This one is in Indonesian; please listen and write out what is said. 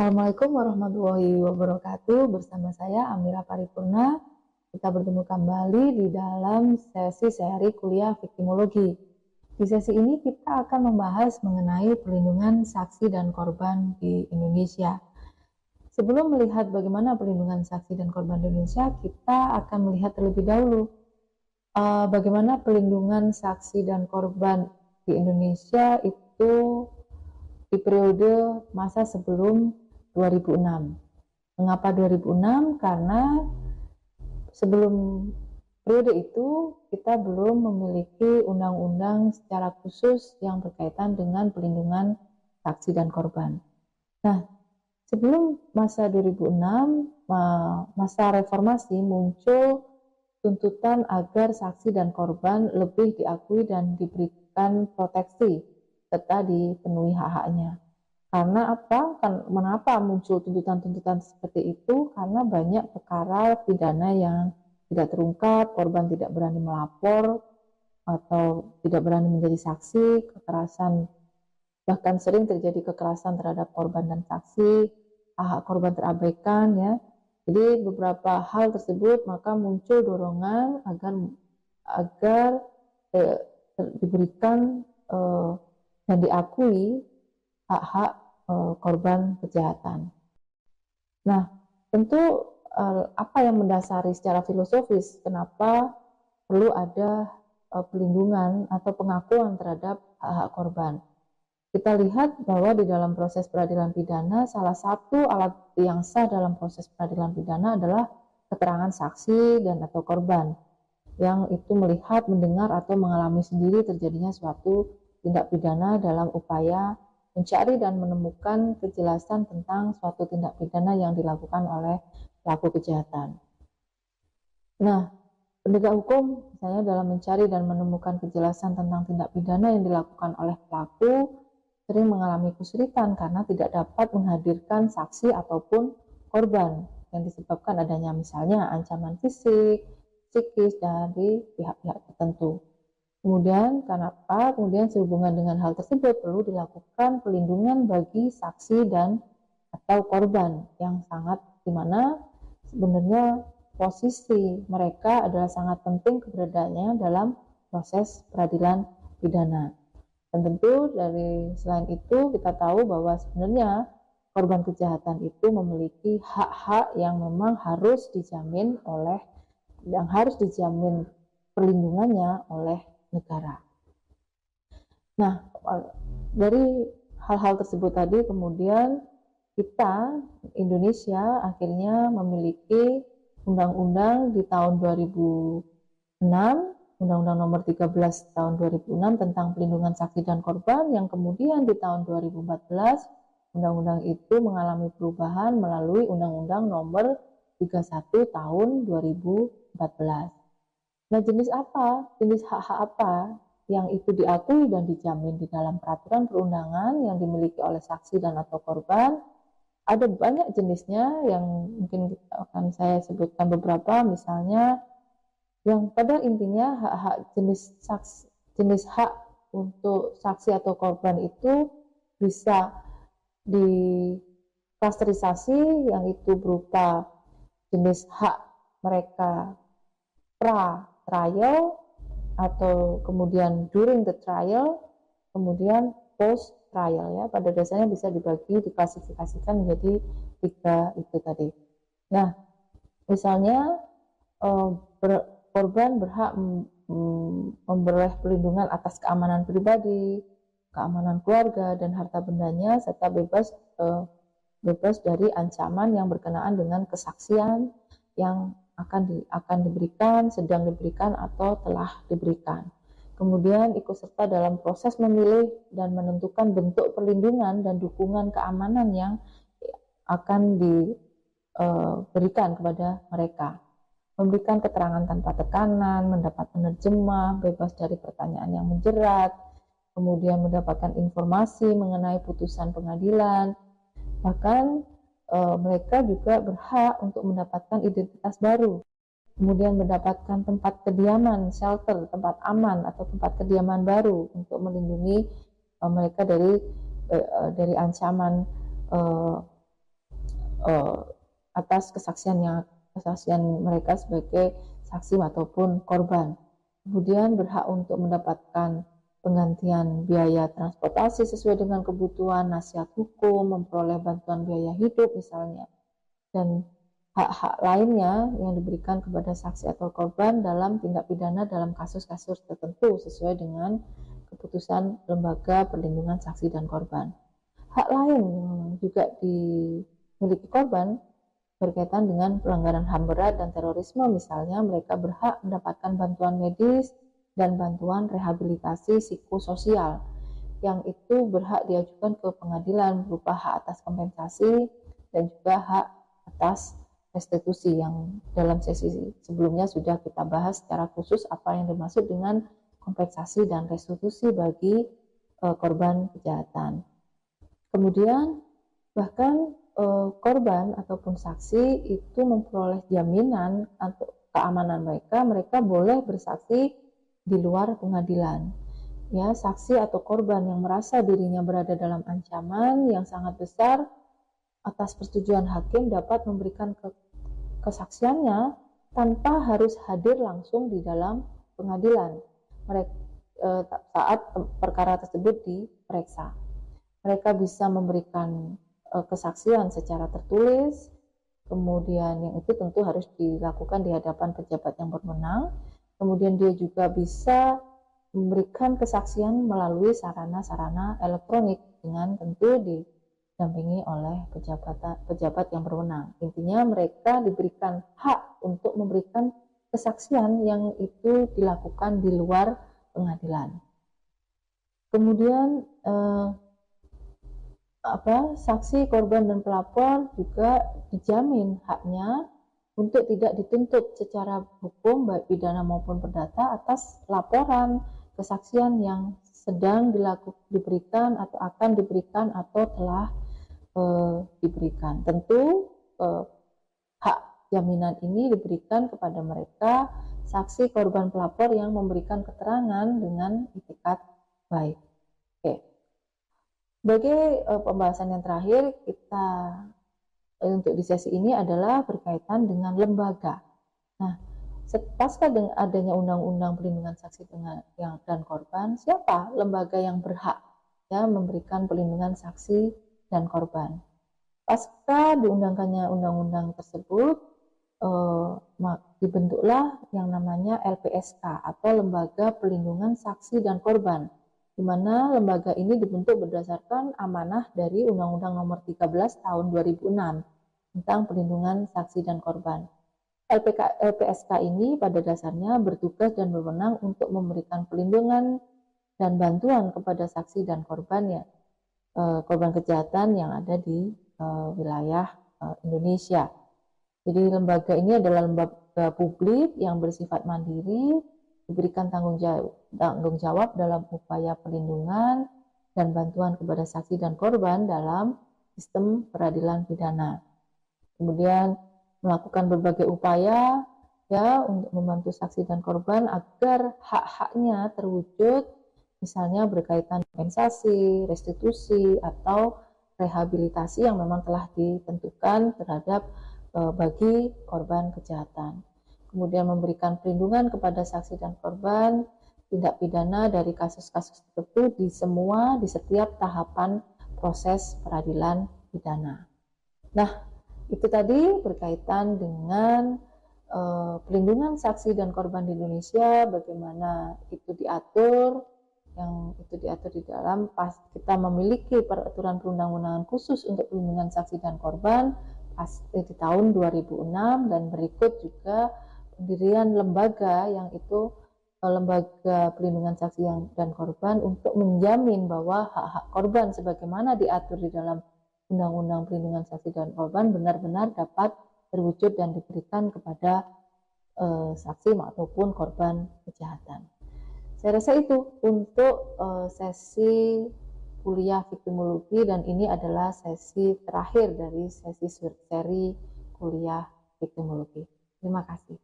Assalamualaikum warahmatullahi wabarakatuh. Bersama saya Amira Paripurna. Kita bertemu kembali di dalam seri kuliah Viktimologi. Di sesi ini kita akan membahas mengenai perlindungan saksi dan korban di Indonesia. Sebelum melihat bagaimana perlindungan saksi dan korban di Indonesia, kita akan melihat terlebih dahulu bagaimana perlindungan saksi dan korban di Indonesia itu di periode masa sebelum 2006. Mengapa 2006? Karena sebelum periode itu kita belum memiliki undang-undang secara khusus yang berkaitan dengan perlindungan saksi dan korban. Nah, sebelum masa 2006, masa reformasi, muncul tuntutan agar saksi dan korban lebih diakui dan diberikan proteksi serta dipenuhi hak-haknya. Karena apa? Mengapa muncul tuntutan-tuntutan seperti itu? Karena banyak perkara pidana yang tidak terungkap, korban tidak berani melapor atau tidak berani menjadi saksi, kekerasan, bahkan sering terjadi kekerasan terhadap korban dan saksi, hak korban terabaikan ya. Jadi beberapa hal tersebut maka muncul dorongan agar diberikan dan diakui hak-hak korban kejahatan. Nah, tentu apa yang mendasari secara filosofis kenapa perlu ada perlindungan atau pengakuan terhadap hak-hak korban. Kita lihat bahwa di dalam proses peradilan pidana, salah satu alat yang sah dalam proses peradilan pidana adalah keterangan saksi dan atau korban yang itu melihat, mendengar atau mengalami sendiri terjadinya suatu tindak pidana dalam upaya mencari dan menemukan kejelasan tentang suatu tindak pidana yang dilakukan oleh pelaku kejahatan. Nah, penegak hukum misalnya dalam mencari dan menemukan kejelasan tentang tindak pidana yang dilakukan oleh pelaku sering mengalami kesulitan karena tidak dapat menghadirkan saksi ataupun korban yang disebabkan adanya misalnya ancaman fisik, psikis dari pihak-pihak tertentu. Kemudian kenapa? Kemudian sehubungan dengan hal tersebut perlu dilakukan pelindungan bagi saksi dan atau korban yang sangat dimana sebenarnya posisi mereka adalah sangat penting keberadaannya dalam proses peradilan pidana. Dan tentu dari selain itu kita tahu bahwa sebenarnya korban kejahatan itu memiliki hak-hak yang memang harus dijamin perlindungannya oleh negara. Nah, dari hal-hal tersebut tadi kemudian kita Indonesia akhirnya memiliki undang-undang di tahun 2006, Undang-Undang Nomor 13 tahun 2006 tentang Perlindungan Saksi dan Korban yang kemudian di tahun 2014 undang-undang itu mengalami perubahan melalui Undang-Undang Nomor 31 tahun 2014. Nah, jenis hak-hak apa yang itu diakui dan dijamin di dalam peraturan perundangan yang dimiliki oleh saksi dan atau korban? Ada banyak jenisnya yang mungkin akan saya sebutkan beberapa, misalnya yang pada intinya hak-hak jenis hak untuk saksi atau korban itu bisa diklasterisasi yang itu berupa jenis hak mereka pra-trial atau kemudian during the trial, kemudian post-trial ya. Pada dasarnya bisa diklasifikasikan menjadi 3 itu tadi. Nah, misalnya korban berhak memperoleh perlindungan atas keamanan pribadi, keamanan keluarga dan harta bendanya serta bebas dari ancaman yang berkenaan dengan kesaksian yang akan diberikan, sedang diberikan atau telah diberikan. Kemudian ikut serta dalam proses memilih dan menentukan bentuk perlindungan dan dukungan keamanan yang akan diberikan kepada mereka. Memberikan keterangan tanpa tekanan, mendapat penerjemah, bebas dari pertanyaan yang menjerat, kemudian mendapatkan informasi mengenai putusan pengadilan, bahkan mereka juga berhak untuk mendapatkan identitas baru, kemudian mendapatkan tempat kediaman, shelter, tempat aman atau tempat kediaman baru untuk melindungi mereka dari ancaman atas kesaksian mereka sebagai saksi ataupun korban. Kemudian berhak untuk mendapatkan penggantian biaya transportasi sesuai dengan kebutuhan, nasihat hukum, memperoleh bantuan biaya hidup misalnya, dan hak-hak lainnya yang diberikan kepada saksi atau korban dalam tindak pidana dalam kasus-kasus tertentu sesuai dengan keputusan Lembaga Perlindungan Saksi dan Korban. Hak lain yang juga dimiliki korban berkaitan dengan pelanggaran HAM berat dan terorisme, misalnya mereka berhak mendapatkan bantuan medis dan bantuan rehabilitasi psikososial yang itu berhak diajukan ke pengadilan berupa hak atas kompensasi dan juga hak atas restitusi yang dalam sesi sebelumnya sudah kita bahas secara khusus apa yang dimaksud dengan kompensasi dan restitusi bagi korban kejahatan. Kemudian bahkan korban ataupun saksi itu memperoleh jaminan untuk keamanan mereka boleh bersaksi di luar pengadilan. Ya, saksi atau korban yang merasa dirinya berada dalam ancaman yang sangat besar atas persetujuan hakim dapat memberikan kesaksiannya tanpa harus hadir langsung di dalam pengadilan saat perkara tersebut diperiksa. Mereka bisa memberikan kesaksian secara tertulis, kemudian yang itu tentu harus dilakukan di hadapan pejabat yang berwenang. Kemudian dia juga bisa memberikan kesaksian melalui sarana-sarana elektronik dengan tentu didampingi oleh pejabat yang berwenang. Intinya mereka diberikan hak untuk memberikan kesaksian yang itu dilakukan di luar pengadilan. Kemudian saksi, korban, dan pelapor juga dijamin haknya untuk tidak dituntut secara hukum baik pidana maupun perdata atas laporan kesaksian yang sedang diberikan atau akan diberikan atau telah diberikan. Tentu hak jaminan ini diberikan kepada mereka saksi, korban, pelapor yang memberikan keterangan dengan itikat baik. Oke. Sebagai pembahasan yang terakhir kita untuk di sesi ini adalah berkaitan dengan lembaga. Nah, pasca dengan adanya Undang-Undang Perlindungan Saksi dan Korban, siapa lembaga yang berhak ya memberikan perlindungan saksi dan korban? Pasca diundangkannya undang-undang tersebut, dibentuklah yang namanya LPSK atau Lembaga Perlindungan Saksi dan Korban, di mana lembaga ini dibentuk berdasarkan amanah dari Undang-Undang Nomor 13 Tahun 2006 tentang perlindungan saksi dan korban. LPSK ini pada dasarnya bertugas dan berwenang untuk memberikan perlindungan dan bantuan kepada saksi dan korban korban kejahatan yang ada di wilayah Indonesia. Jadi lembaga ini adalah lembaga publik yang bersifat mandiri, diberikan tanggung jawab dalam upaya perlindungan dan bantuan kepada saksi dan korban dalam sistem peradilan pidana. Kemudian melakukan berbagai upaya ya untuk membantu saksi dan korban agar hak-haknya terwujud, misalnya berkaitan kompensasi, restitusi atau rehabilitasi yang memang telah ditentukan terhadap bagi korban kejahatan. Kemudian memberikan perlindungan kepada saksi dan korban tindak pidana dari kasus-kasus tertentu di setiap tahapan proses peradilan pidana. Nah, itu tadi berkaitan dengan pelindungan saksi dan korban di Indonesia, bagaimana itu diatur, yang itu diatur di dalam kita memiliki peraturan perundang-undangan khusus untuk pelindungan saksi dan korban di tahun 2006, dan berikut juga pendirian lembaga yang itu lembaga pelindungan saksi dan korban untuk menjamin bahwa hak-hak korban sebagaimana diatur di dalam Undang-Undang Perlindungan Saksi dan Korban benar-benar dapat terwujud dan diberikan kepada saksi maupun korban kejahatan. Saya rasa itu untuk sesi kuliah viktimologi, dan ini adalah sesi terakhir dari seri kuliah viktimologi. Terima kasih.